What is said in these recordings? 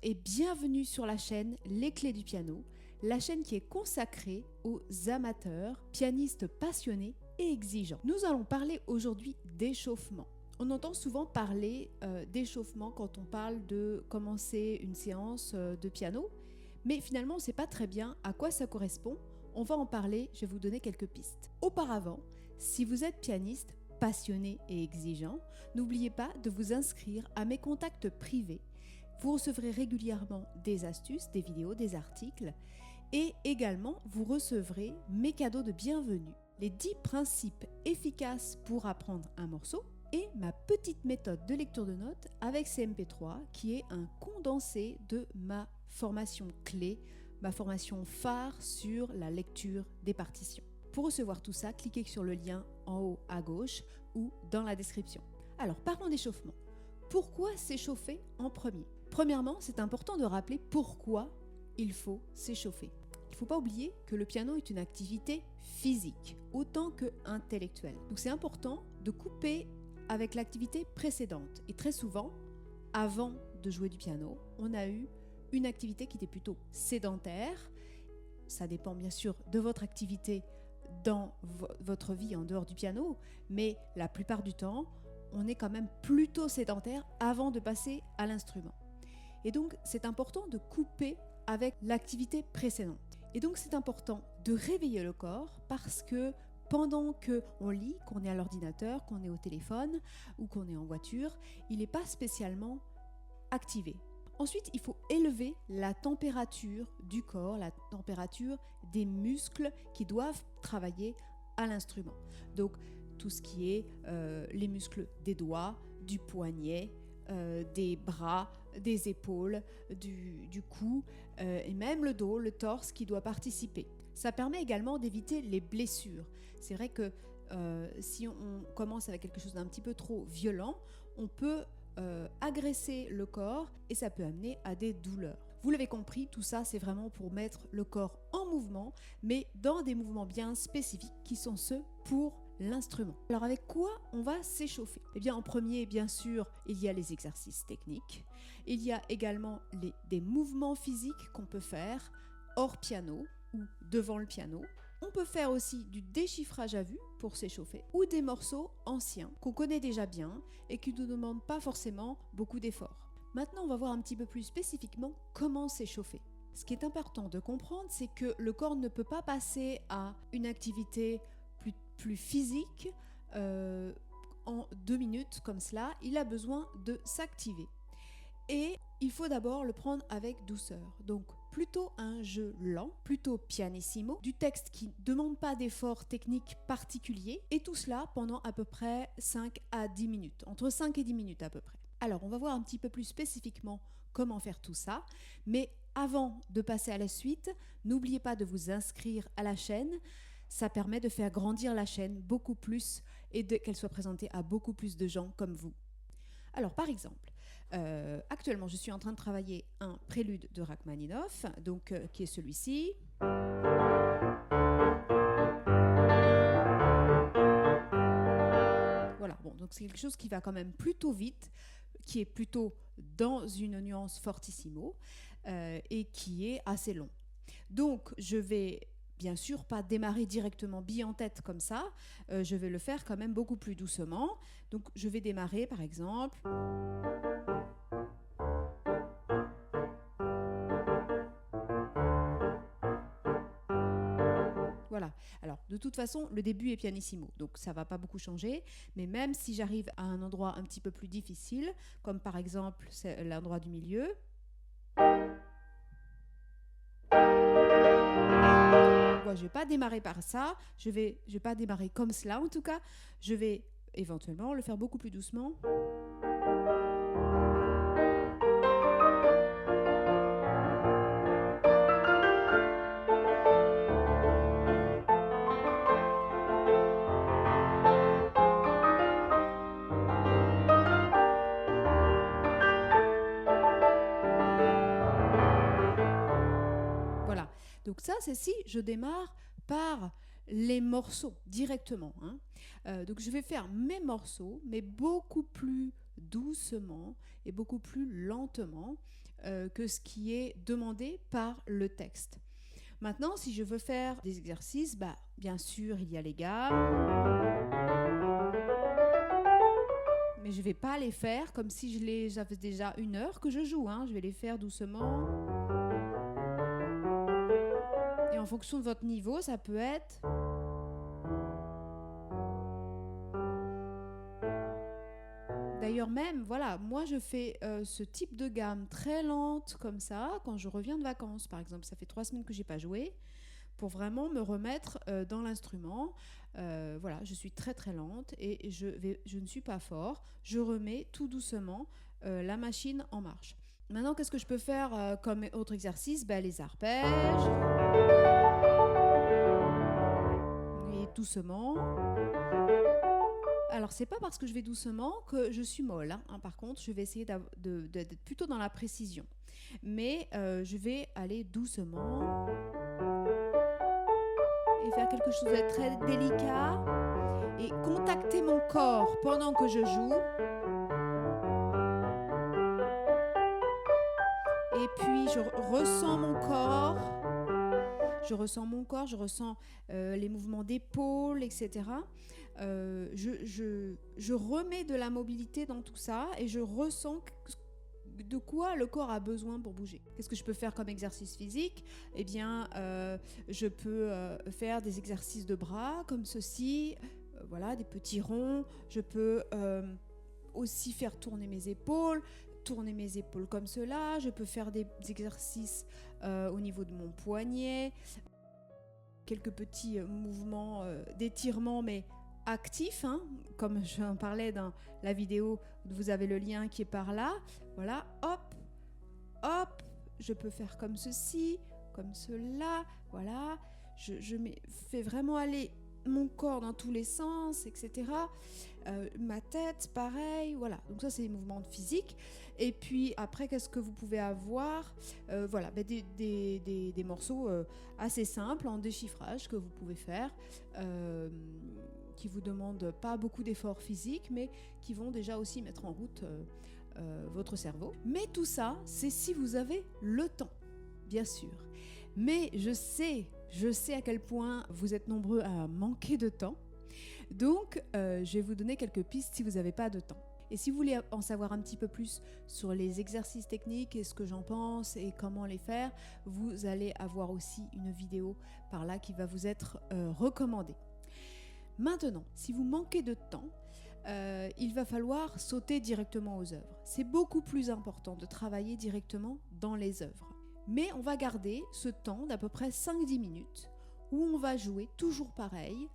et bienvenue sur la chaîne Les Clés du piano, la chaîne qui est consacrée aux amateurs, pianistes passionnés et exigeants. Nous allons parler aujourd'hui d'échauffement. On entend souvent parler d'échauffement quand on parle de commencer une séance de piano, mais finalement on ne sait pas très bien à quoi ça correspond. On va en parler, je vais vous donner quelques pistes. Auparavant, si vous êtes pianiste, passionné et exigeant, n'oubliez pas de vous inscrire à mes contacts privés. Vous recevrez régulièrement des astuces, des vidéos, des articles et également vous recevrez mes cadeaux de bienvenue, les 10 principes efficaces pour apprendre un morceau et ma petite méthode de lecture de notes avec CMP3 qui est un condensé de ma formation clé, ma formation phare sur la lecture des partitions. Pour recevoir tout ça, cliquez sur le lien en haut à gauche ou dans la description. Alors, parlons d'échauffement. Pourquoi s'échauffer en premier ? Premièrement, c'est important de rappeler pourquoi il faut s'échauffer. Il ne faut pas oublier que le piano est une activité physique, autant que intellectuelle. Donc c'est important de couper avec l'activité précédente. Et très souvent, avant de jouer du piano, on a eu une activité qui était plutôt sédentaire. Ça dépend bien sûr de votre activité dans votre vie en dehors du piano, mais la plupart du temps, on est quand même plutôt sédentaire avant de passer à l'instrument. Et donc, c'est important de couper avec l'activité précédente. Et donc, c'est important de réveiller le corps parce que pendant qu'on lit, qu'on est à l'ordinateur, qu'on est au téléphone ou qu'on est en voiture, il n'est pas spécialement activé. Ensuite, il faut élever la température du corps, la température des muscles qui doivent travailler à l'instrument. Donc, tout ce qui est les muscles des doigts, du poignet, des bras, des épaules, du cou et même le dos, le torse qui doit participer. Ça permet également d'éviter les blessures. C'est vrai que si on commence avec quelque chose d'un petit peu trop violent, on peut agresser le corps et ça peut amener à des douleurs. Vous l'avez compris, tout ça c'est vraiment pour mettre le corps en mouvement, mais dans des mouvements bien spécifiques qui sont ceux pour l'instrument. Alors avec quoi on va s'échauffer ? Eh bien en premier, bien sûr, il y a les exercices techniques. Il y a également des mouvements physiques qu'on peut faire hors piano ou devant le piano. On peut faire aussi du déchiffrage à vue pour s'échauffer ou des morceaux anciens qu'on connaît déjà bien et qui ne nous demandent pas forcément beaucoup d'efforts. Maintenant, on va voir un petit peu plus spécifiquement comment s'échauffer. Ce qui est important de comprendre, c'est que le corps ne peut pas passer à une activité plus physique en 2 minutes comme cela. Il a besoin de s'activer. Et il faut d'abord le prendre avec douceur. Donc, plutôt un jeu lent, plutôt pianissimo, du texte qui ne demande pas d'effort technique particulier, et tout cela pendant à peu près 5 à 10 minutes, entre 5 et 10 minutes à peu près. Alors, on va voir un petit peu plus spécifiquement comment faire tout ça, mais avant de passer à la suite, n'oubliez pas de vous inscrire à la chaîne. Ça permet de faire grandir la chaîne beaucoup plus et qu'elle soit présentée à beaucoup plus de gens comme vous. Alors, par exemple, actuellement, je suis en train de travailler un prélude de Rachmaninoff, donc, qui est celui-ci. Voilà, bon, donc c'est quelque chose qui va quand même plutôt vite, qui est plutôt dans une nuance fortissimo et qui est assez long. Donc, je vais bien sûr pas démarrer directement bille en tête comme ça, je vais le faire quand même beaucoup plus doucement. Donc je vais démarrer par exemple. Voilà, alors de toute façon le début est pianissimo, donc ça va pas beaucoup changer, mais même si j'arrive à un endroit un petit peu plus difficile, comme par exemple c'est l'endroit du milieu, je ne vais pas démarrer par ça, je vais pas démarrer comme cela en tout cas, je vais éventuellement le faire beaucoup plus doucement. Voilà, donc ça c'est si je démarre par les morceaux directement. Donc je vais faire mes morceaux, mais beaucoup plus doucement et beaucoup plus lentement que ce qui est demandé par le texte. Maintenant, si je veux faire des exercices, bien sûr, il y a les gammes, mais je ne vais pas les faire comme si j'avais déjà 1 heure que je joue. Je vais les faire doucement. Et en fonction de votre niveau, ça peut être... D'ailleurs même, voilà, moi je fais ce type de gamme très lente comme ça quand je reviens de vacances. Par exemple, ça fait 3 semaines que je n'ai pas joué pour vraiment me remettre dans l'instrument. Voilà, je suis très très lente et je ne suis pas fort. Je remets tout doucement la machine en marche. Maintenant, qu'est-ce que je peux faire comme autre exercice ? Les arpèges. Et doucement. Alors, c'est pas parce que je vais doucement que je suis molle. Par contre, je vais essayer d'être plutôt dans la précision. Mais je vais aller doucement et faire quelque chose de très délicat et contacter mon corps pendant que je joue. Et puis, je ressens mon corps. Je ressens les mouvements d'épaule, etc. Je remets de la mobilité dans tout ça et je ressens de quoi le corps a besoin pour bouger. Qu'est-ce que je peux faire comme exercice physique ? Eh bien, je peux faire des exercices de bras comme ceci, voilà, des petits ronds. Je peux aussi faire tourner mes épaules comme cela. Je peux faire des exercices au niveau de mon poignet, quelques petits mouvements d'étirement, mais actifs, comme j'en parlais dans la vidéo, vous avez le lien qui est par là. Voilà, hop, hop, je peux faire comme ceci, comme cela, voilà. Je fais vraiment aller mon corps dans tous les sens, etc. Ma tête, pareil, voilà. Donc ça, c'est les mouvements physiques. Et puis après, qu'est-ce que vous pouvez avoir ? Voilà, des morceaux assez simples en déchiffrage que vous pouvez faire, qui vous demandent pas beaucoup d'efforts physiques, mais qui vont déjà aussi mettre en route votre cerveau. Mais tout ça, c'est si vous avez le temps, bien sûr. Mais je sais à quel point vous êtes nombreux à manquer de temps. Donc, je vais vous donner quelques pistes si vous n'avez pas de temps. Et si vous voulez en savoir un petit peu plus sur les exercices techniques et ce que j'en pense et comment les faire, vous allez avoir aussi une vidéo par là qui va vous être recommandée. Maintenant, si vous manquez de temps, il va falloir sauter directement aux œuvres. C'est beaucoup plus important de travailler directement dans les œuvres. Mais on va garder ce temps d'à peu près 5-10 minutes où on va jouer toujours pareil,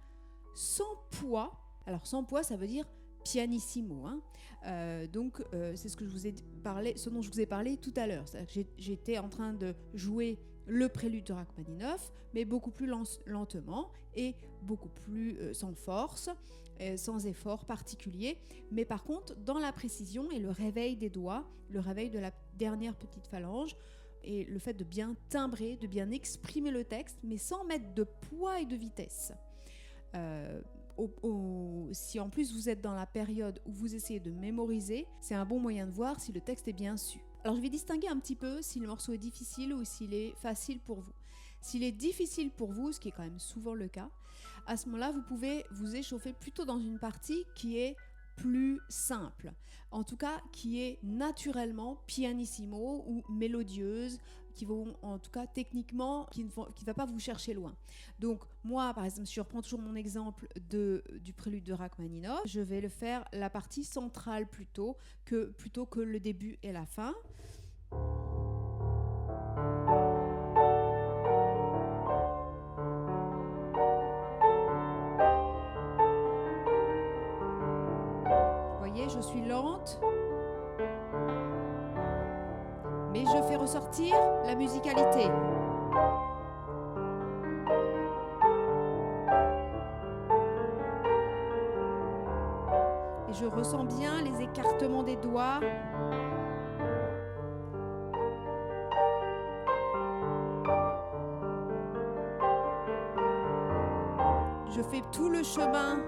sans poids. Alors sans poids, ça veut dire pianissimo. Donc c'est ce dont je vous ai parlé tout à l'heure. J'étais en train de jouer le prélude de Rachmaninov, mais beaucoup plus lentement et beaucoup plus sans force, sans effort particulier. Mais par contre, dans la précision et le réveil des doigts, le réveil de la dernière petite phalange, et le fait de bien timbrer, de bien exprimer le texte, mais sans mettre de poids et de vitesse. Si en plus vous êtes dans la période où vous essayez de mémoriser, c'est un bon moyen de voir si le texte est bien su. Alors je vais distinguer un petit peu si le morceau est difficile ou s'il est facile pour vous. S'il est difficile pour vous, ce qui est quand même souvent le cas, à ce moment-là, vous pouvez vous échauffer plutôt dans une partie qui est plus simple, en tout cas qui est naturellement pianissimo ou mélodieuse, qui vont en tout cas techniquement, qui ne va pas vous chercher loin. Donc moi par exemple, si je reprends toujours mon exemple du prélude de Rachmaninov, je vais le faire la partie centrale plutôt que le début et la fin. Je suis lente, mais je fais ressortir la musicalité. Et je ressens bien les écartements des doigts. Je fais tout le chemin .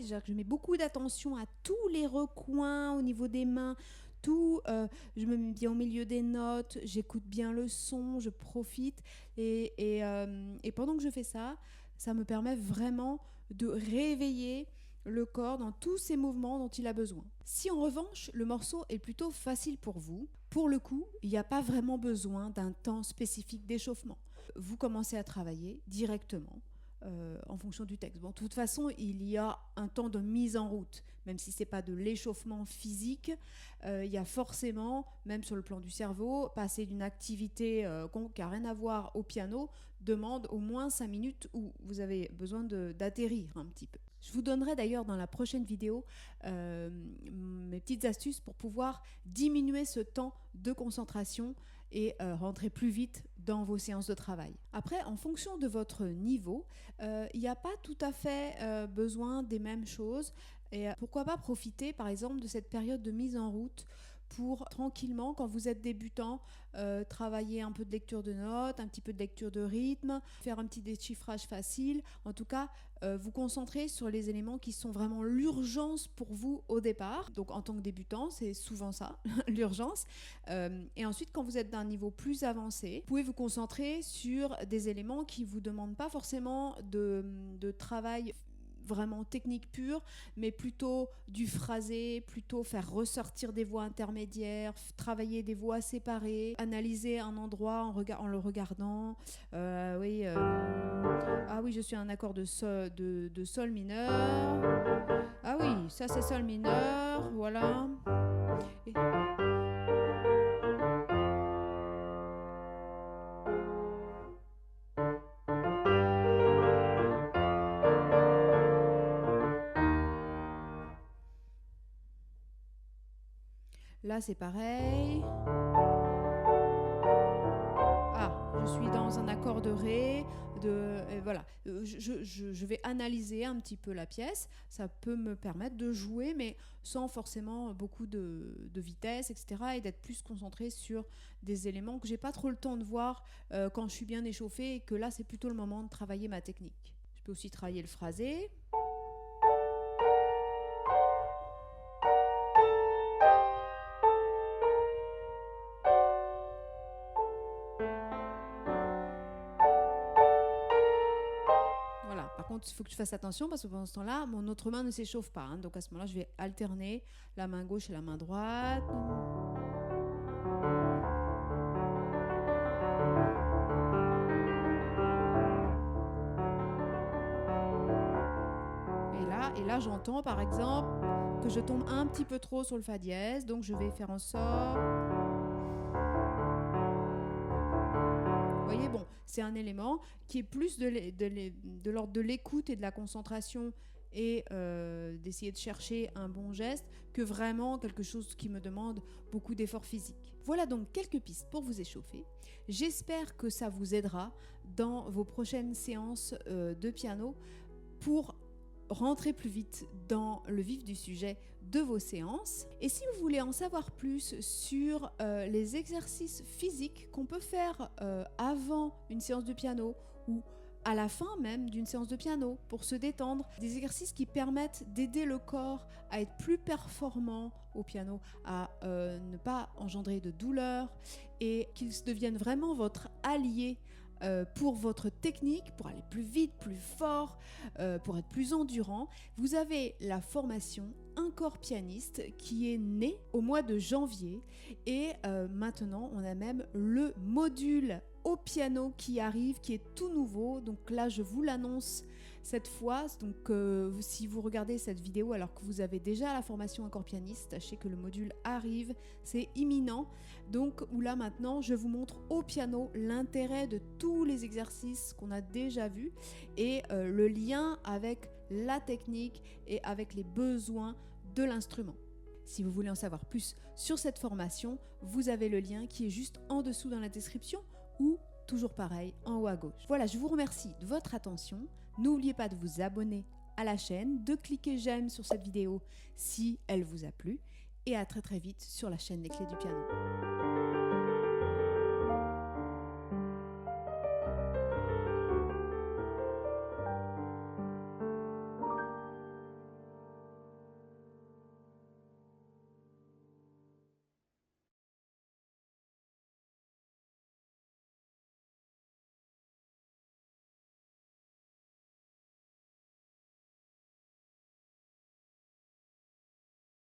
c'est-à-dire que je mets beaucoup d'attention à tous les recoins au niveau des mains, tout, je me mets bien au milieu des notes, j'écoute bien le son, je profite et pendant que je fais ça, ça me permet vraiment de réveiller le corps dans tous ces mouvements dont il a besoin. Si en revanche, le morceau est plutôt facile pour vous, pour le coup, il n'y a pas vraiment besoin d'un temps spécifique d'échauffement. Vous commencez à travailler directement en fonction du texte. Bon, de toute façon, il y a un temps de mise en route, même si ce n'est pas de l'échauffement physique, il y a forcément, même sur le plan du cerveau, passer d'une activité qui n'a rien à voir au piano, demande au moins 5 minutes où vous avez besoin d'atterrir un petit peu. Je vous donnerai d'ailleurs dans la prochaine vidéo mes petites astuces pour pouvoir diminuer ce temps de concentration et rentrer plus vite dans vos séances de travail. Après, en fonction de votre niveau, il n'y a pas tout à fait besoin des mêmes choses. Et pourquoi pas profiter par exemple de cette période de mise en route pour tranquillement, quand vous êtes débutant, travailler un peu de lecture de notes, un petit peu de lecture de rythme, faire un petit déchiffrage facile, en tout cas vous concentrer sur les éléments qui sont vraiment l'urgence pour vous au départ. Donc en tant que débutant, c'est souvent ça, l'urgence. Et ensuite, quand vous êtes d'un niveau plus avancé, vous pouvez vous concentrer sur des éléments qui ne vous demandent pas forcément de travail vraiment technique pure, mais plutôt du phrasé, plutôt faire ressortir des voix intermédiaires, travailler des voix séparées, analyser un endroit en le regardant. Ah oui, je suis à un accord de sol mineur. Ah oui, ça c'est sol mineur, voilà. Là, c'est pareil. Ah, je suis dans un accord de Ré. Voilà. Je vais analyser un petit peu la pièce. Ça peut me permettre de jouer, mais sans forcément beaucoup de vitesse, etc. Et d'être plus concentré sur des éléments que j'ai pas trop le temps de voir quand je suis bien échauffée et que là, c'est plutôt le moment de travailler ma technique. Je peux aussi travailler le phrasé. Par contre, il faut que je fasse attention parce que pendant ce temps-là, mon autre main ne s'échauffe pas. Donc à ce moment-là, je vais alterner la main gauche et la main droite. Et là, j'entends par exemple que je tombe un petit peu trop sur le fa dièse. Donc je vais faire en sorte. Vous voyez, bon, c'est un élément qui est plus de l'ordre de l'écoute et de la concentration et d'essayer de chercher un bon geste que vraiment quelque chose qui me demande beaucoup d'efforts physiques. Voilà donc quelques pistes pour vous échauffer. J'espère que ça vous aidera dans vos prochaines séances de piano pour rentrer plus vite dans le vif du sujet de vos séances. Et si vous voulez en savoir plus sur les exercices physiques qu'on peut faire avant une séance de piano ou à la fin même d'une séance de piano pour se détendre, des exercices qui permettent d'aider le corps à être plus performant au piano, à ne pas engendrer de douleur et qu'ils deviennent vraiment votre allié pour votre technique, pour aller plus vite, plus fort, pour être plus endurant. Vous avez la formation Un corps pianiste qui est née au mois de janvier et maintenant on a même le module au piano qui arrive, qui est tout nouveau. Donc là je vous l'annonce cette fois. Donc si vous regardez cette vidéo alors que vous avez déjà la formation Un corps pianiste, sachez que le module arrive, c'est imminent. Donc où là maintenant je vous montre au piano l'intérêt de tous les exercices qu'on a déjà vus et le lien avec la technique et avec les besoins de l'instrument. Si vous voulez en savoir plus sur cette formation, vous avez le lien qui est juste en dessous dans la description ou toujours pareil en haut à gauche. Voilà, je vous remercie de votre attention. N'oubliez pas de vous abonner à la chaîne, de cliquer j'aime sur cette vidéo si elle vous a plu et à très vite sur la chaîne des clés du piano.